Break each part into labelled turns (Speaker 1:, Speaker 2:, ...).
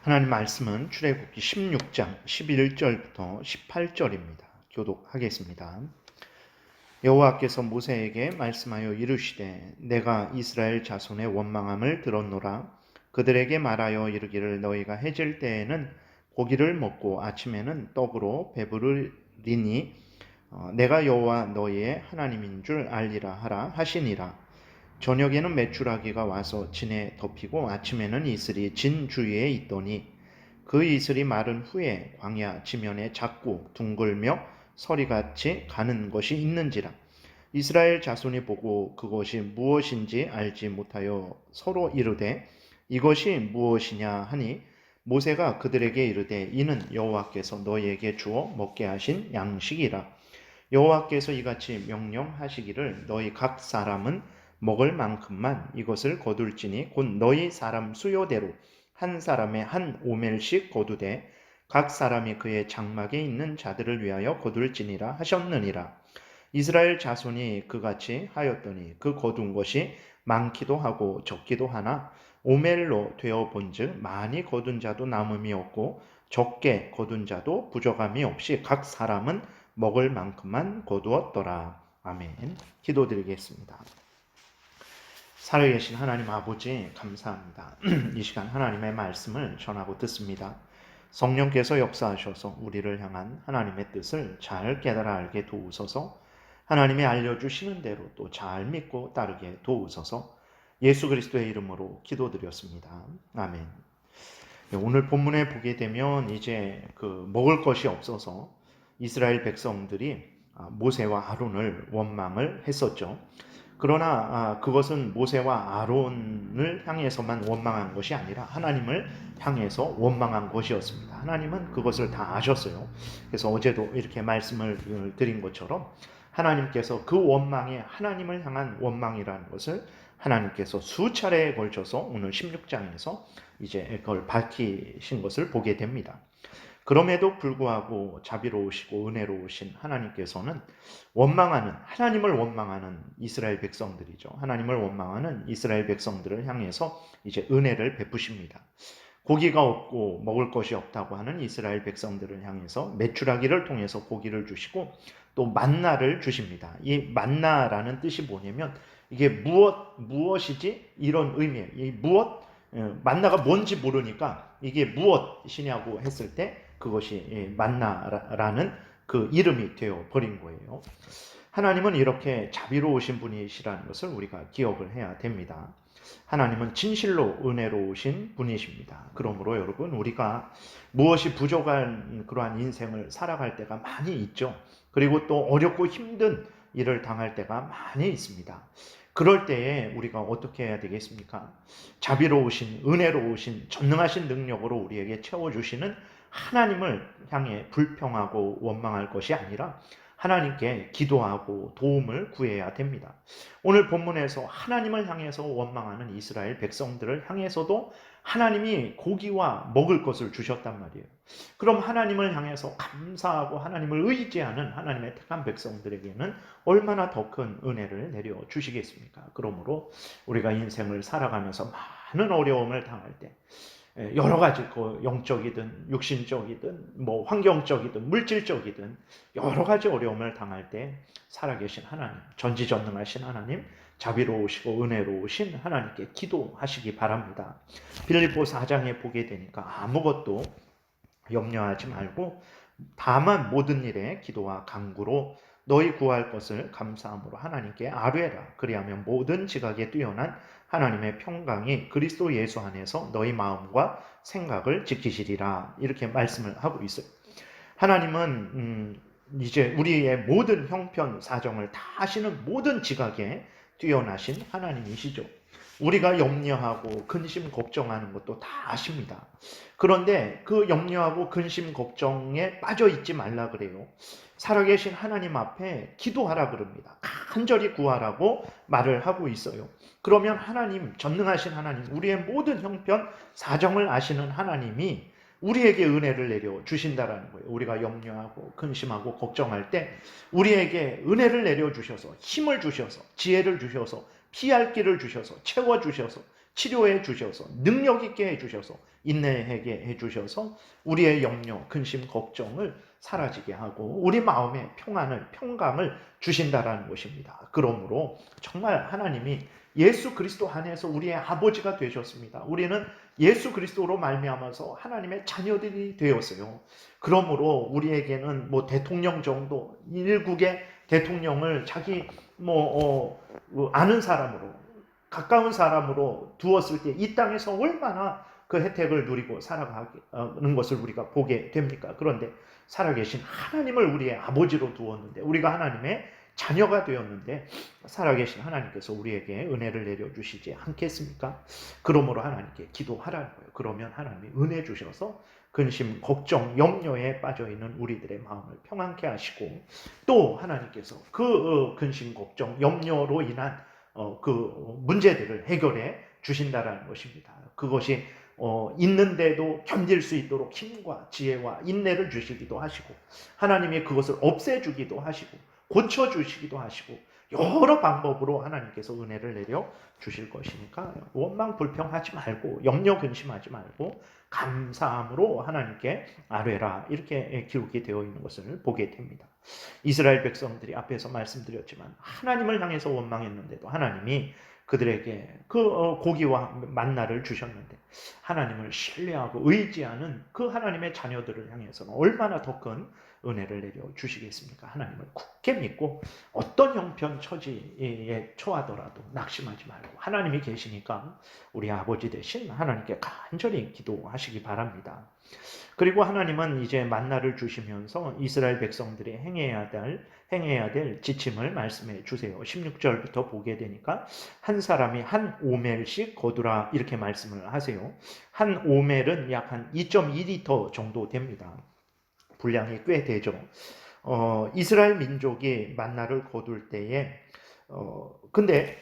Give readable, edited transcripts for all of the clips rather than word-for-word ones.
Speaker 1: 하나님 말씀은 출애굽기 16장 11절부터 18절입니다. 교독하겠습니다. 여호와께서 모세에게 말씀하여 이르시되 내가 이스라엘 자손의 원망함을 들었노라. 그들에게 말하여 이르기를 너희가 해질 때에는 고기를 먹고 아침에는 떡으로 배부르리니 내가 여호와 너희의 하나님인 줄 알리라 하라 하시니라. 저녁에는 메추라기가 와서 진에 덮이고 아침에는 이슬이 진 주위에 있더니 그 이슬이 마른 후에 광야 지면에 작고 둥글며 서리같이 가는 것이 있는지라. 이스라엘 자손이 보고 그것이 무엇인지 알지 못하여 서로 이르되 이것이 무엇이냐 하니 모세가 그들에게 이르되 이는 여호와께서 너희에게 주어 먹게 하신 양식이라. 여호와께서 이같이 명령하시기를 너희 각 사람은 먹을 만큼만 이것을 거둘지니 곧 너희 사람 수요대로 한 사람의 한 오멜씩 거두되 각 사람이 그의 장막에 있는 자들을 위하여 거둘지니라 하셨느니라. 이스라엘 자손이 그같이 하였더니 그 거둔 것이 많기도 하고 적기도 하나 오멜로 되어 본즉 많이 거둔 자도 남음이 없고 적게 거둔 자도 부족함이 없이 각 사람은 먹을 만큼만 거두었더라. 아멘. 기도드리겠습니다. 살아계신 하나님 아버지 감사합니다. 이 시간 하나님의 말씀을 전하고 듣습니다. 성령께서 역사하셔서 우리를 향한 하나님의 뜻을 잘 깨달아 알게 도우소서. 하나님이 알려주시는 대로 또 잘 믿고 따르게 도우소서. 예수 그리스도의 이름으로 기도드렸습니다. 아멘. 오늘 본문에 보게 되면 이제 먹을 것이 없어서 이스라엘 백성들이 모세와 아론을 원망을 했었죠. 그러나 그것은 모세와 아론을 향해서만 원망한 것이 아니라 하나님을 향해서 원망한 것이었습니다. 하나님은 그것을 다 아셨어요. 그래서 어제도 이렇게 말씀을 드린 것처럼 하나님께서 그 원망이 하나님을 향한 원망이라는 것을 하나님께서 수차례에 걸쳐서 오늘 16장에서 이제 그걸 밝히신 것을 보게 됩니다. 그럼에도 불구하고 자비로우시고 은혜로우신 하나님께서는 하나님을 원망하는 이스라엘 백성들이죠. 하나님을 원망하는 이스라엘 백성들을 향해서 이제 은혜를 베푸십니다. 고기가 없고 먹을 것이 없다고 하는 이스라엘 백성들을 향해서 메추라기를 통해서 고기를 주시고 또 만나를 주십니다. 이 만나라는 뜻이 뭐냐면 이게 무엇이지? 이런 의미예요. 이 만나가 뭔지 모르니까 이게 무엇이냐고 했을 때 그것이 만나라는 그 이름이 되어 버린 거예요. 하나님은 이렇게 자비로우신 분이시라는 것을 우리가 기억을 해야 됩니다. 하나님은 진실로 은혜로우신 분이십니다. 그러므로 여러분 우리가 무엇이 부족한 그러한 인생을 살아갈 때가 많이 있죠. 그리고 또 어렵고 힘든 일을 당할 때가 많이 있습니다. 그럴 때에 우리가 어떻게 해야 되겠습니까? 자비로우신, 은혜로우신, 전능하신 능력으로 우리에게 채워주시는 하나님을 향해 불평하고 원망할 것이 아니라 하나님께 기도하고 도움을 구해야 됩니다. 오늘 본문에서 하나님을 향해서 원망하는 이스라엘 백성들을 향해서도 하나님이 고기와 먹을 것을 주셨단 말이에요. 그럼 하나님을 향해서 감사하고 하나님을 의지하는 하나님의 택한 백성들에게는 얼마나 더 큰 은혜를 내려 주시겠습니까? 그러므로 우리가 인생을 살아가면서 많은 어려움을 당할 때 여러 가지 영적이든 육신적이든 환경적이든 물질적이든 여러 가지 어려움을 당할 때 살아계신 하나님, 전지전능하신 하나님, 자비로우시고 은혜로우신 하나님께 기도하시기 바랍니다. 빌립보서 4장에 보게 되니까 아무것도 염려하지 말고 다만 모든 일에 기도와 간구로 너희 구할 것을 감사함으로 하나님께 아뢰라. 그리하면 모든 지각에 뛰어난 하나님의 평강이 그리스도 예수 안에서 너희 마음과 생각을 지키시리라. 이렇게 말씀을 하고 있어요. 하나님은 이제 우리의 모든 형편 사정을 다 아시는 모든 지각에 뛰어나신 하나님이시죠. 우리가 염려하고 근심 걱정하는 것도 다 아십니다. 그런데 그 염려하고 근심 걱정에 빠져 있지 말라 그래요. 살아계신 하나님 앞에 기도하라 그럽니다. 간절히 구하라고 말을 하고 있어요. 그러면 하나님, 전능하신 하나님, 우리의 모든 형편 사정을 아시는 하나님이 우리에게 은혜를 내려 주신다라는 거예요. 우리가 염려하고 근심하고 걱정할 때 우리에게 은혜를 내려 주셔서 힘을 주셔서 지혜를 주셔서 피할 길을 주셔서 채워주셔서 치료해 주셔서 능력 있게 해 주셔서 인내하게 해 주셔서 우리의 염려, 근심, 걱정을 사라지게 하고 우리 마음에 평강을 주신다라는 것입니다. 그러므로 정말 하나님이 예수 그리스도 안에서 우리의 아버지가 되셨습니다. 우리는 예수 그리스도로 말미암아서 하나님의 자녀들이 되었어요. 그러므로 우리에게는 뭐 대통령 정도, 일국의 대통령을 자기 아는 사람으로, 가까운 사람으로 두었을 때 이 땅에서 얼마나 그 혜택을 누리고 살아가는 것을 우리가 보게 됩니까? 그런데 살아계신 하나님을 우리의 아버지로 두었는데, 우리가 하나님의 자녀가 되었는데 살아계신 하나님께서 우리에게 은혜를 내려주시지 않겠습니까? 그러므로 하나님께 기도하라는 거예요. 그러면 하나님이 은혜 주셔서 근심, 걱정, 염려에 빠져있는 우리들의 마음을 평안케 하시고, 또 하나님께서 그 근심, 걱정, 염려로 인한 그 문제들을 해결해 주신다라는 것입니다. 그것이 있는데도 견딜 수 있도록 힘과 지혜와 인내를 주시기도 하시고, 하나님이 그것을 없애주기도 하시고 고쳐주시기도 하시고, 여러 방법으로 하나님께서 은혜를 내려 주실 것이니까 원망 불평하지 말고 염려 근심하지 말고 감사함으로 하나님께 아뢰라, 이렇게 기록이 되어 있는 것을 보게 됩니다. 이스라엘 백성들이 앞에서 말씀드렸지만 하나님을 향해서 원망했는데도 하나님이 그들에게 그 고기와 만나를 주셨는데, 하나님을 신뢰하고 의지하는 그 하나님의 자녀들을 향해서는 얼마나 더 큰 은혜를 내려 주시겠습니까? 하나님을 굳게 믿고 어떤 형편 처지에 처하더라도 낙심하지 말고 하나님이 계시니까 우리 아버지 되신 하나님께 간절히 기도하시기 바랍니다. 그리고 하나님은 이제 만나를 주시면서 이스라엘 백성들이 행해야 될 지침을 말씀해 주세요. 16절부터 보게 되니까 한 사람이 한 오멜씩 거두라, 이렇게 말씀을 하세요. 한 오멜은 약 한 2.2리터 정도 됩니다. 분량이 꽤 되죠. 이스라엘 민족이 만나를 거둘 때에 근데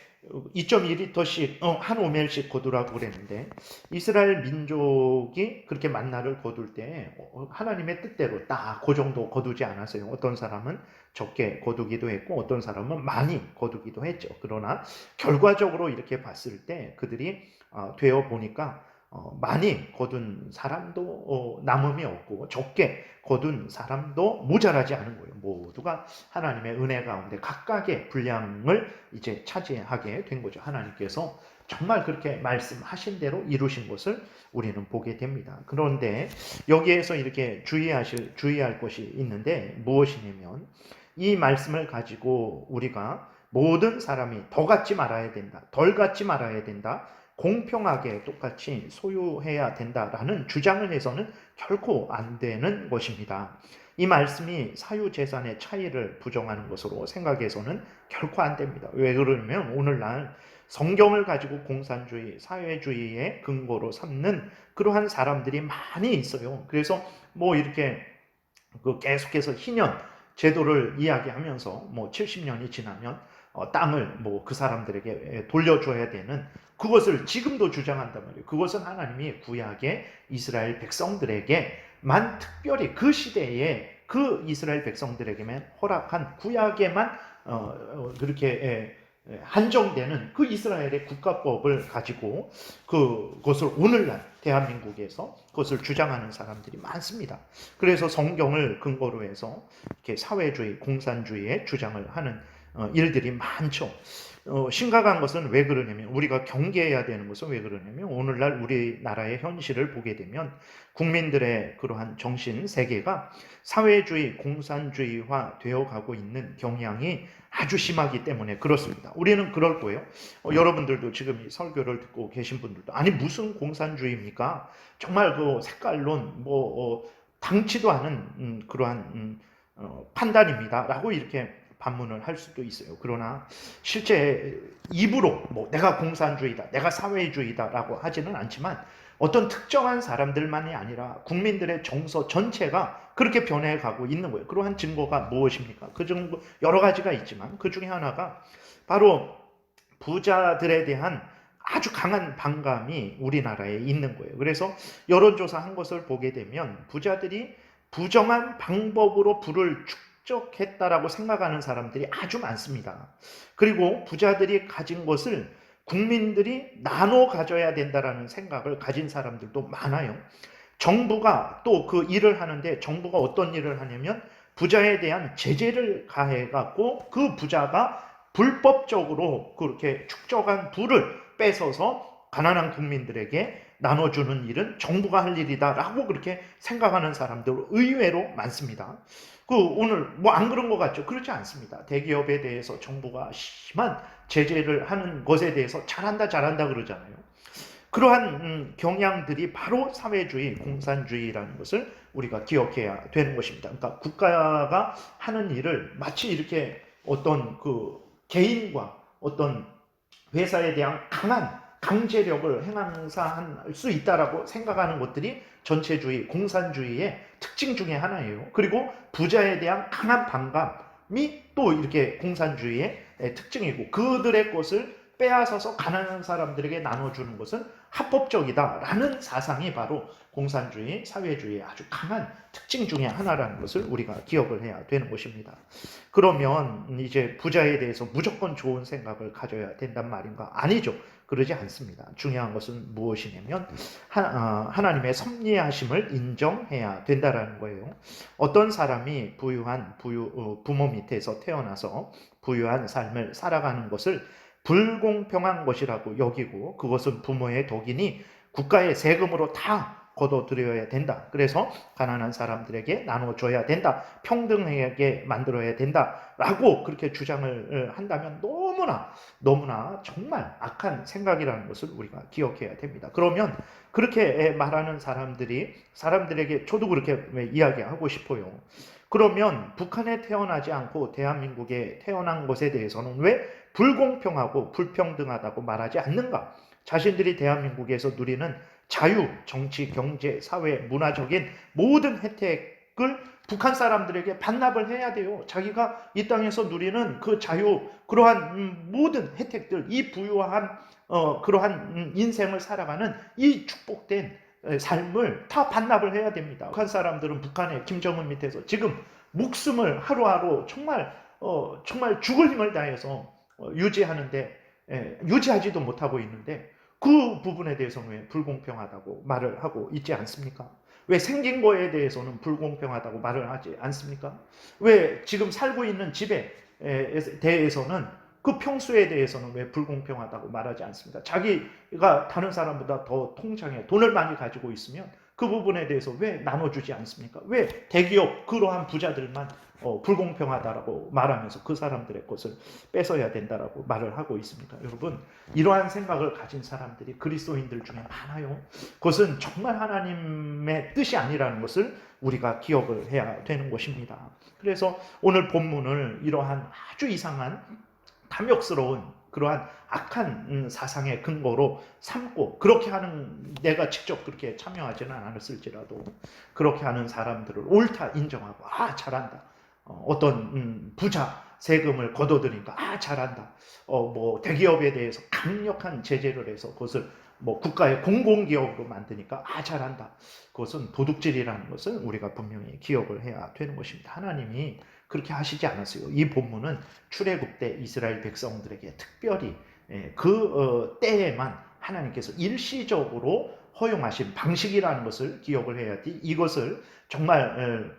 Speaker 1: 2.2리터씩 한 오멜씩 거두라고 그랬는데, 이스라엘 민족이 그렇게 만나를 거둘 때 하나님의 뜻대로 딱 그 정도 거두지 않았어요. 어떤 사람은 적게 거두기도 했고 어떤 사람은 많이 거두기도 했죠. 그러나 결과적으로 이렇게 봤을 때 그들이 되어 보니까 많이 거둔 사람도 남음이 없고 적게 거둔 사람도 모자라지 않은 거예요. 모두가 하나님의 은혜 가운데 각각의 분량을 이제 차지하게 된 거죠. 하나님께서 정말 그렇게 말씀하신 대로 이루신 것을 우리는 보게 됩니다. 그런데 여기에서 이렇게 주의할 것이 있는데, 무엇이냐면 이 말씀을 가지고 우리가 모든 사람이 더 갖지 말아야 된다, 덜 갖지 말아야 된다, 공평하게 똑같이 소유해야 된다라는 주장을 해서는 결코 안 되는 것입니다. 이 말씀이 사유재산의 차이를 부정하는 것으로 생각해서는 결코 안 됩니다. 왜 그러냐면 오늘날 성경을 가지고 공산주의, 사회주의의 근거로 삼는 그러한 사람들이 많이 있어요. 그래서 이렇게 계속해서 희년 제도를 이야기하면서 70년이 지나면 땅을 그 사람들에게 돌려줘야 되는 그것을 지금도 주장한단 말이에요. 그것은 하나님이 구약의 이스라엘 백성들에게만, 특별히 그 시대에 그 이스라엘 백성들에게만 허락한, 구약에만 그렇게 한정되는 그 이스라엘의 국가법을 가지고 그것을 오늘날 대한민국에서 그것을 주장하는 사람들이 많습니다. 그래서 성경을 근거로 해서 이렇게 사회주의, 공산주의의 주장을 하는 일들이 많죠. 심각한 것은 왜 그러냐면, 우리가 경계해야 되는 것은 왜 그러냐면, 오늘날 우리나라의 현실을 보게 되면 국민들의 그러한 정신 세계가 사회주의, 공산주의화 되어가고 있는 경향이 아주 심하기 때문에 그렇습니다. 우리는 그럴 거예요. 여러분들도 지금 이 설교를 듣고 계신 분들도 아니 무슨 공산주의입니까? 정말 그 색깔론 당치도 않은 그러한 판단입니다 라고 이렇게 반문을 할 수도 있어요. 그러나 실제 입으로 내가 공산주의다, 내가 사회주의다 라고 하지는 않지만 어떤 특정한 사람들만이 아니라 국민들의 정서 전체가 그렇게 변해가고 있는 거예요. 그러한 증거가 무엇입니까? 그 증거 여러 가지가 있지만 그 중에 하나가 바로 부자들에 대한 아주 강한 반감이 우리나라에 있는 거예요. 그래서 여론조사한 것을 보게 되면 부자들이 부정한 방법으로 부를 축적했다라고 생각하는 사람들이 아주 많습니다. 그리고 부자들이 가진 것을 국민들이 나눠 가져야 된다라는 생각을 가진 사람들도 많아요. 정부가 또 그 일을 하는데 정부가 어떤 일을 하냐면 부자에 대한 제재를 가해갖고 그 부자가 불법적으로 그렇게 축적한 부를 뺏어서 가난한 국민들에게 나눠주는 일은 정부가 할 일이다라고 그렇게 생각하는 사람들 의외로 많습니다. 오늘 뭐 안 그런 것 같죠? 그렇지 않습니다. 대기업에 대해서 정부가 심한 제재를 하는 것에 대해서 잘한다 그러잖아요. 그러한 경향들이 바로 사회주의, 공산주의라는 것을 우리가 기억해야 되는 것입니다. 그러니까 국가가 하는 일을 마치 이렇게 어떤 그 개인과 어떤 회사에 대한 강한 강제력을 행사할 수 있다라고 생각하는 것들이 전체주의, 공산주의의 특징 중에 하나예요. 그리고 부자에 대한 강한 반감이 또 이렇게 공산주의의 특징이고, 그들의 것을 빼앗아서 가난한 사람들에게 나눠주는 것은 합법적이다라는 사상이 바로 공산주의, 사회주의의 아주 강한 특징 중에 하나라는 것을 우리가 기억을 해야 되는 것입니다. 그러면 이제 부자에 대해서 무조건 좋은 생각을 가져야 된단 말인가? 아니죠. 그러지 않습니다. 중요한 것은 무엇이냐면 하나님의 섭리하심을 인정해야 된다라는 거예요. 어떤 사람이 부모 밑에서 태어나서 부유한 삶을 살아가는 것을 불공평한 것이라고 여기고, 그것은 부모의 덕이니 국가의 세금으로 다 걷어들여야 된다. 그래서 가난한 사람들에게 나눠줘야 된다. 평등하게 만들어야 된다라고 그렇게 주장을 한다면 너무나 정말 악한 생각이라는 것을 우리가 기억해야 됩니다. 그러면 그렇게 말하는 사람들에게 저도 그렇게 이야기하고 싶어요. 그러면 북한에 태어나지 않고 대한민국에 태어난 것에 대해서는 왜 불공평하고 불평등하다고 말하지 않는가? 자신들이 대한민국에서 누리는 자유, 정치, 경제, 사회, 문화적인 모든 혜택을 북한 사람들에게 반납을 해야 돼요. 자기가 이 땅에서 누리는 그 자유, 그러한 모든 혜택들, 이 부유한 그러한 인생을 살아가는 이 축복된 삶을 다 반납을 해야 됩니다. 북한 사람들은 북한의 김정은 밑에서 지금 목숨을 하루하루 정말 정말 죽을 힘을 다해서 유지하는데 유지하지도 못하고 있는데, 그 부분에 대해서는 왜 불공평하다고 말을 하고 있지 않습니까? 왜 생긴 거에 대해서는 불공평하다고 말을 하지 않습니까? 왜 지금 살고 있는 집에 대해서는 그 평수에 대해서는 왜 불공평하다고 말하지 않습니까? 자기가 다른 사람보다 더 통장에 돈을 많이 가지고 있으면 그 부분에 대해서 왜 나눠주지 않습니까? 왜 대기업 그러한 부자들만 불공평하다라고 말하면서 그 사람들의 것을 뺏어야 된다라고 말을 하고 있습니까? 여러분, 이러한 생각을 가진 사람들이 그리스도인들 중에 많아요. 그것은 정말 하나님의 뜻이 아니라는 것을 우리가 기억을 해야 되는 것입니다. 그래서 오늘 본문을 이러한 아주 이상한 탐욕스러운 그러한 악한 사상의 근거로 삼고, 그렇게 하는, 내가 직접 그렇게 참여하지는 않았을지라도 그렇게 하는 사람들을 옳다 인정하고, 잘한다. 어떤 부자 세금을 걷어들이니까 잘한다. 뭐 대기업에 대해서 강력한 제재를 해서 그것을 뭐 국가의 공공기업으로 만드니까 잘한다. 그것은 도둑질이라는 것을 우리가 분명히 기억을 해야 되는 것입니다. 하나님이 그렇게 하시지 않았어요. 이 본문은 출애굽 때 이스라엘 백성들에게 특별히 그 때에만 하나님께서 일시적으로 허용하신 방식이라는 것을 기억을 해야 돼. 이것을 정말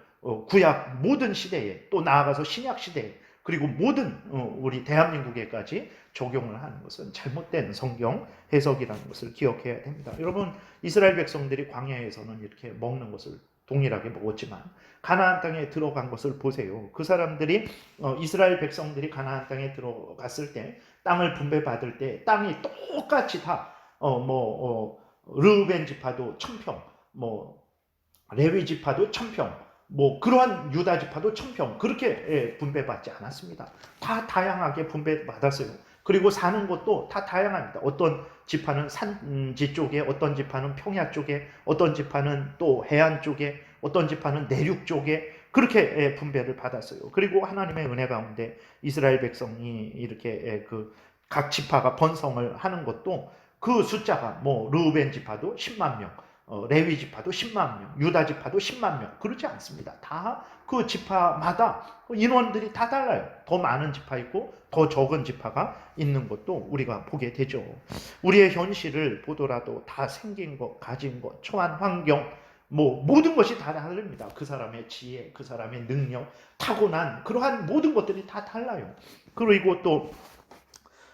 Speaker 1: 구약 모든 시대에, 또 나아가서 신약 시대에, 그리고 모든 우리 대한민국에까지 적용을 하는 것은 잘못된 성경 해석이라는 것을 기억해야 됩니다. 여러분, 이스라엘 백성들이 광야에서는 이렇게 먹는 것을 동일하게 먹었지만 가나안 땅에 들어간 것을 보세요. 그 사람들이 이스라엘 백성들이 가나안 땅에 들어갔을 때, 땅을 분배받을 때 땅이 똑같이 다 르우벤 지파도 1000평, 레위 지파도 1000평, 그러한 유다 지파도 1000평, 그렇게 분배받지 않았습니다. 다 다양하게 분배받았어요. 그리고 사는 곳도 다 다양합니다. 어떤 지파는 산지 쪽에, 어떤 지파는 평야 쪽에, 어떤 지파는 또 해안 쪽에, 어떤 지파는 내륙 쪽에, 그렇게 분배를 받았어요. 그리고 하나님의 은혜 가운데 이스라엘 백성이 이렇게 각 지파가 번성을 하는 것도 그 숫자가 르우벤 지파도 10만 명, 레위 지파도 10만 명, 유다 지파도 10만 명 그러지 않습니다. 다 그 지파마다 인원들이 다 달라요. 더 많은 지파 있고 더 적은 지파가 있는 것도 우리가 보게 되죠. 우리의 현실을 보더라도 다 생긴 것, 가진 것, 처한 환경 모든 것이 다 다릅니다. 그 사람의 지혜, 그 사람의 능력, 타고난 그러한 모든 것들이 다 달라요. 그리고 또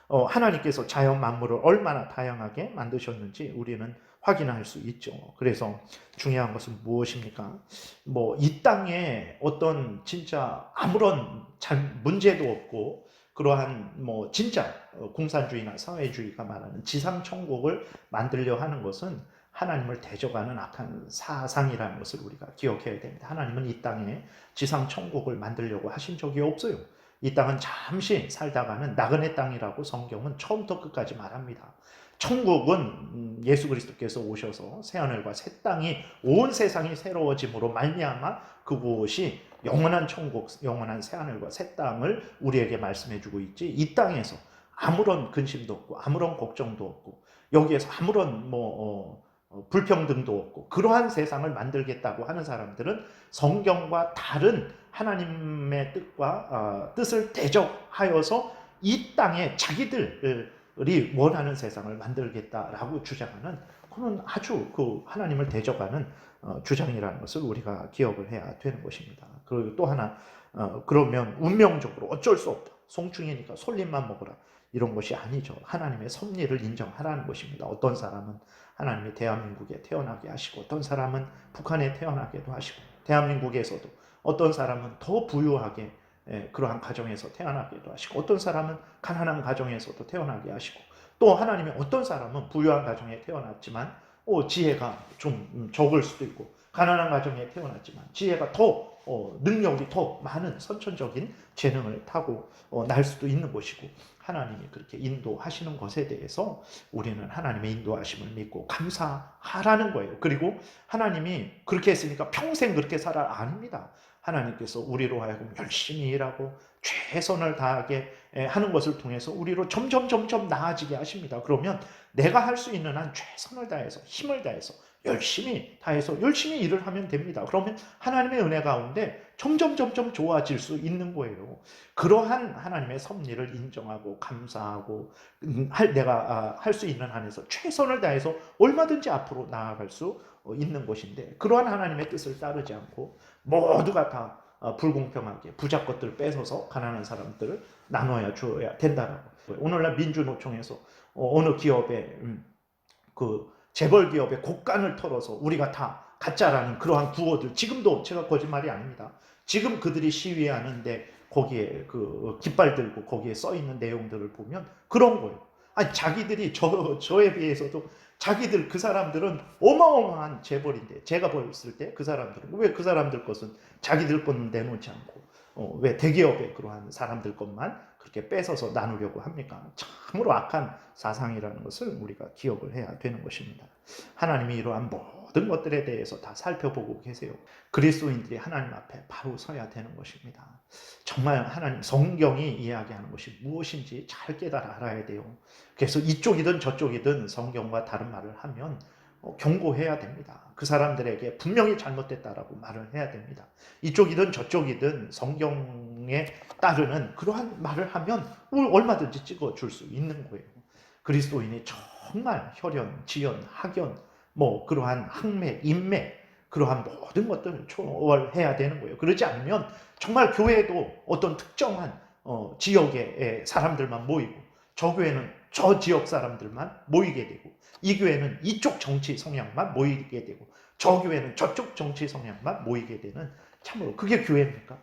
Speaker 1: 하나님께서 자연 만물을 얼마나 다양하게 만드셨는지 우리는 확인할 수 있죠. 그래서 중요한 것은 무엇입니까? 이 땅에 어떤 진짜 아무런 문제도 없고 그러한 진짜 공산주의나 사회주의가 말하는 지상천국을 만들려 하는 것은 하나님을 대적하는 악한 사상이라는 것을 우리가 기억해야 됩니다. 하나님은 이 땅에 지상천국을 만들려고 하신 적이 없어요. 이 땅은 잠시 살다가는 나그네 땅이라고 성경은 처음부터 끝까지 말합니다. 천국은 예수 그리스도께서 오셔서 새하늘과 새 땅이 온 세상이 새로워짐으로 말미암아 그곳이 영원한 천국, 영원한 새하늘과 새 땅을 우리에게 말씀해주고 있지, 이 땅에서 아무런 근심도 없고 아무런 걱정도 없고 여기에서 아무런 불평등도 없고 그러한 세상을 만들겠다고 하는 사람들은 성경과 다른 하나님의 뜻을 대적하여서 이 땅에 자기들이 원하는 세상을 만들겠다라고 주장하는 그건 아주 그 하나님을 대적하는 주장이라는 것을 우리가 기억을 해야 되는 것입니다. 그리고 또 하나 그러면 운명적으로 어쩔 수 없다. 송충이니까 솔잎만 먹어라. 이런 것이 아니죠. 하나님의 섭리를 인정하라는 것입니다. 어떤 사람은 하나님이 대한민국에 태어나게 하시고 어떤 사람은 북한에 태어나게도 하시고 대한민국에서도 어떤 사람은 더 부유하게 그러한 가정에서 태어나게도 하시고 어떤 사람은 가난한 가정에서도 태어나게 하시고 또 하나님이 어떤 사람은 부유한 가정에 태어났지만 지혜가 좀 적을 수도 있고 가난한 가정에 태어났지만 지혜가 더 능력이 더 많은 선천적인 재능을 타고 날 수도 있는 것이고 하나님이 그렇게 인도하시는 것에 대해서 우리는 하나님의 인도하심을 믿고 감사하라는 거예요. 그리고 하나님이 그렇게 했으니까 평생 그렇게 살아 아닙니다. 하나님께서 우리로 하여금 열심히 일하고 최선을 다하게 하는 것을 통해서 우리로 점점 나아지게 하십니다. 그러면 내가 할 수 있는 한 최선을 다해서 힘을 다해서 열심히 일을 하면 됩니다. 그러면 하나님의 은혜 가운데 점점 좋아질 수 있는 거예요. 그러한 하나님의 섭리를 인정하고 감사하고 내가 할 수 있는 한에서 최선을 다해서 얼마든지 앞으로 나아갈 수 있는 것인데 그러한 하나님의 뜻을 따르지 않고 모두가 다 불공평하게 부자 것들을 뺏어서 가난한 사람들을 나눠야 주어야 된다라고. 오늘날 민주노총에서 어느 기업에 그 재벌 기업의 곡간을 털어서 우리가 다 가짜라는 그러한 구호들 지금도 제가 거짓말이 아닙니다. 지금 그들이 시위하는데 거기에 그 깃발 들고 거기에 써 있는 내용들을 보면 그런 거예요. 아니 자기들이 저에 비해서도 자기들 그 사람들은 어마어마한 재벌인데 제가 봤을 때 그 사람들은 왜 그 사람들 것은 자기들 것은 내놓지 않고 왜 대기업의 그러한 사람들 것만 그렇게 뺏어서 나누려고 합니까? 참으로 악한 사상이라는 것을 우리가 기억을 해야 되는 것입니다. 하나님이 이러한 모든 것들에 대해서 다 살펴보고 계세요. 그리스도인들이 하나님 앞에 바로 서야 되는 것입니다. 정말 하나님 성경이 이야기하는 것이 무엇인지 잘 깨달아 알아야 돼요. 그래서 이쪽이든 저쪽이든 성경과 다른 말을 하면 경고해야 됩니다. 그 사람들에게 분명히 잘못됐다라고 말을 해야 됩니다. 이쪽이든 저쪽이든 성경에 따르는 그러한 말을 하면 얼마든지 찍어줄 수 있는 거예요. 그리스도인이 정말 혈연, 지연, 학연, 그러한 학맥, 인맥 그러한 모든 것들을 초월해야 되는 거예요. 그러지 않으면 정말 교회도 어떤 특정한 지역의 사람들만 모이고 저 교회는 저 지역 사람들만 모이게 되고 이 교회는 이쪽 정치 성향만 모이게 되고 저 교회는 저쪽 정치 성향만 모이게 되는 참으로 그게 교회입니까?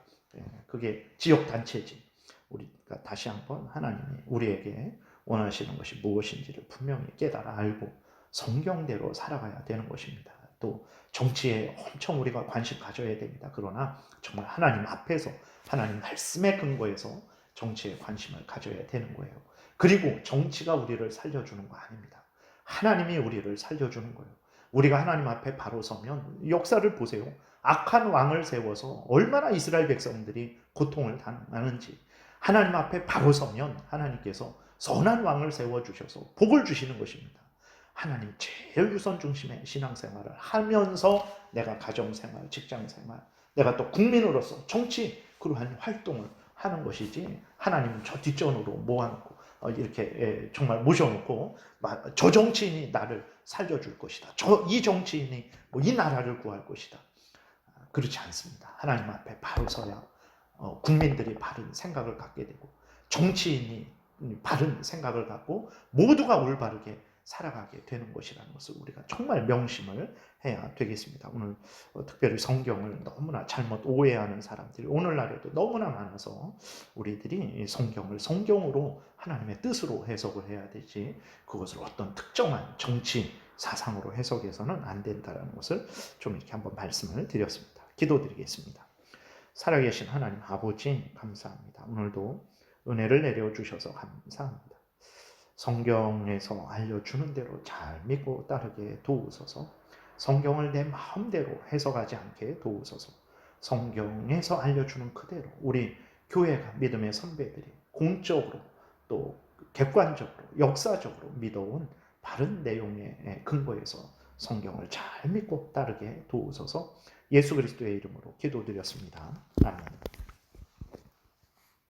Speaker 1: 그게 지역 단체지. 우리가 다시 한번 하나님이 우리에게 원하시는 것이 무엇인지를 분명히 깨달아 알고 성경대로 살아가야 되는 것입니다. 또 정치에 엄청 우리가 관심 가져야 됩니다. 그러나 정말 하나님 앞에서 하나님 말씀에 근거해서 정치에 관심을 가져야 되는 거예요. 그리고 정치가 우리를 살려주는 거 아닙니다. 하나님이 우리를 살려주는 거예요. 우리가 하나님 앞에 바로 서면 역사를 보세요. 악한 왕을 세워서 얼마나 이스라엘 백성들이 고통을 당하는지 하나님 앞에 바로 서면 하나님께서 선한 왕을 세워주셔서 복을 주시는 것입니다. 하나님 제일 우선 중심의 신앙생활을 하면서 내가 가정생활, 직장생활, 내가 또 국민으로서 정치 그러한 활동을 하는 것이지 하나님은 저 뒷전으로 모아놓고 이렇게 정말 모셔놓고 저 정치인이 나를 살려줄 것이다. 이 정치인이 이 나라를 구할 것이다. 그렇지 않습니다. 하나님 앞에 바로 서야 국민들이 바른 생각을 갖게 되고 정치인이 바른 생각을 갖고 모두가 올바르게 살아가게 되는 것이라는 것을 우리가 정말 명심을 해야 되겠습니다. 오늘 특별히 성경을 너무나 잘못 오해하는 사람들이 오늘날에도 너무나 많아서 우리들이 성경을 성경으로 하나님의 뜻으로 해석을 해야 되지 그것을 어떤 특정한 정치 사상으로 해석해서는 안 된다는 것을 좀 이렇게 한번 말씀을 드렸습니다. 기도드리겠습니다. 살아계신 하나님 아버지 감사합니다. 오늘도 은혜를 내려주셔서 감사합니다. 성경에서 알려주는 대로 잘 믿고 따르게 도우소서. 성경을 내 마음대로 해석하지 않게 도우소서. 성경에서 알려주는 그대로 우리 교회가 믿음의 선배들이 공적으로 또 객관적으로 역사적으로 믿어온 바른 내용의 근거에서 성경을 잘 믿고 따르게 도우소서. 예수 그리스도의 이름으로 기도드렸습니다. 아멘.